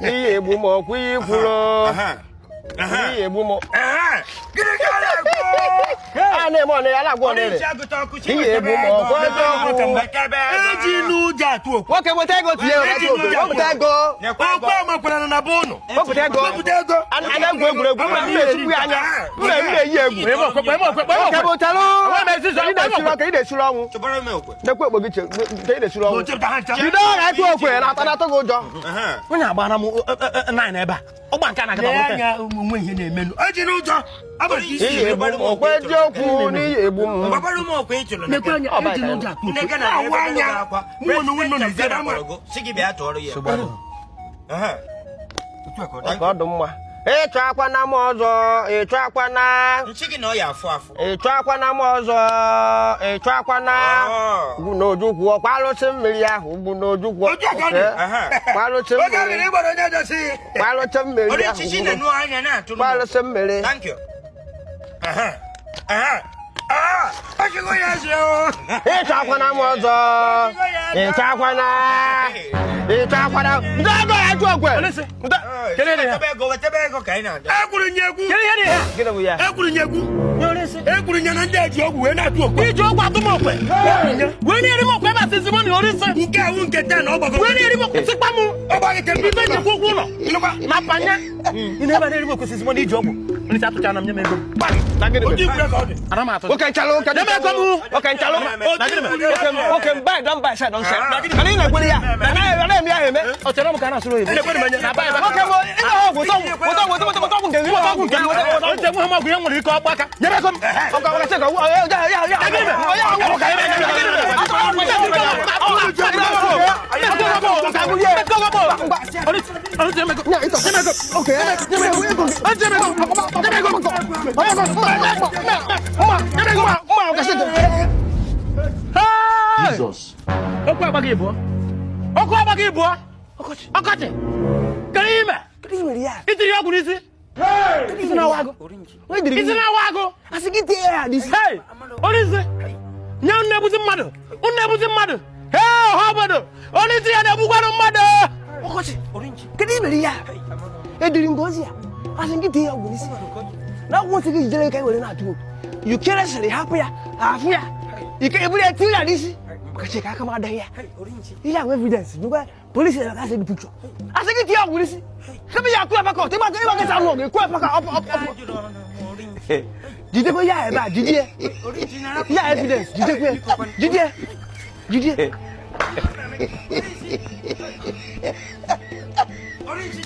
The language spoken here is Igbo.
Ye bumo kwi fulo. Ye bumo. Ane mo ne ala gwo ne. Ye bumo ko do. Ejinu ja tu. Wo ke mo tego tie o. Mo tego. Ko ma kuna na bono. Mo tego. Ana gwo egwuregwu ma me tupu anya. Me yi egwu. Mo Ke mo talo. Wa me si so. Ke ide suro wu. Tobara me okwe. De ko egbo gi che. Ke ide suro wu. Mo che ta han cha. Bido na tu okwe na ta to go jo. Onya agba na mo 9 na ebe a. Ogba nka na ka ba. Anya nwe ihe na emenu. Ejinu ja. Abati si Ye bumo okwe joku ni ye bumo. Babaru mo okwe chulo na. Nekwanya ejinu ja. Nega na awanya. Mo no wino ni zeda ma. Sigi be atoro ye. Ko do mma. Ịchọ akwa na m ọzọ, ịchọ akwa na. Nchigi na ọ ya afụ afụ. Ịchọ akwa na m ọzọ, ịchọ akwa na. Ugwu na ojukwu ọkwa alụsị mmiri ahụ, ugwu na ojukwu. Kwa alụsị mmiri. Kwa alụsị mmiri ahụ. Kwa alụsị mmiri. Thank you. Ịchọ akwa na m ọzọ, ịchọ akwa na. Ịchọ akwa na. Ndị ọgọ ya jụ okwe. Tebego ka ina. Ekuru nyegu. Gịnị bụ ya? Ekuru nyegu. Ekuru nyana ndị eji ogwu wee na-atụ okwe. Iji ogwu atụ m okwe. Wee na-eri m okwe ebe asịsị m na orisi. Nke awụ nke taa na ọgbago. Wee na-eri m okwe sikpa m. Ọgbagite m. Ife njikwa ụgwọ ụlọ. Na panya. Ị na-ebe na-eri m okwe sịsị m na iji ogwu. Ndị atụcha na m nye m ego. Ana m atụ. Oke nchalo, oke nchalo. Oke nchalo. Oke mba don buy side don sell. Kana ina kwere ya. Na eme ya eme. O chere m ka na sụrụ ebe. Na buy ba. Oke mo ina ogwu so. Wotọ nke. O chere m ha gwụ nwere ike ọgbaka. Nyebe kom. Oka wala se ko. Jesus. Okwa abagi ibo. Okwa abagi ibo. Okati. Karime ya. Itiri ogwu nisi. Hey! Isi na wago. Isi na wago. Asigite ya this. Hey! Orisi. Nya nnebuzi mmadụ. Hey, obodo. Orisi ya na-egbugwa mmadụ. Okoti. Karime ya. Ediri ngozi ya. Asigite ya ogwu nisi. Na won't get jere kai wele na atu. You carelessly happy ya. Afu ya. Ike ebule tira disi. Kache ka kama da ya. Iya evidence. Nuga police na say the picture. Asigite ya ogwu nisi. Kabi ya ku abaka. Te ma ke ba ke sa no. Ku abaka up. Jide ko ya e ba jide. Ya evidence. Jide ko. Jide. Orisi,